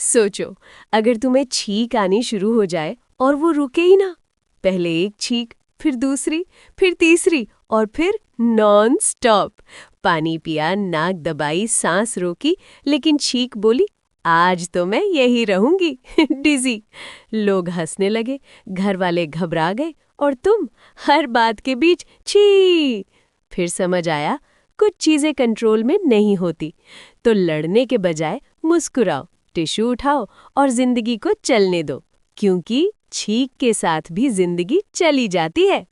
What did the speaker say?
सोचो, अगर तुम्हें छींक आनी शुरू हो जाए और वो रुके ही ना। पहले एक छींक, फिर दूसरी, फिर तीसरी और फिर नॉन स्टॉप। पानी पिया, नाक दबाई, सांस रोकी, लेकिन छींक बोली, आज तो मैं यही रहूंगी। डिजी। लोग हंसने लगे, घर वाले घबरा गए और तुम हर बात के बीच छी। फिर समझ आया, कुछ चीजें कंट्रोल में नहीं होती, तो लड़ने के बजाय मुस्कुराओ, टिश्यू उठाओ और जिंदगी को चलने दो, क्योंकि छींक के साथ भी जिंदगी चली जाती है।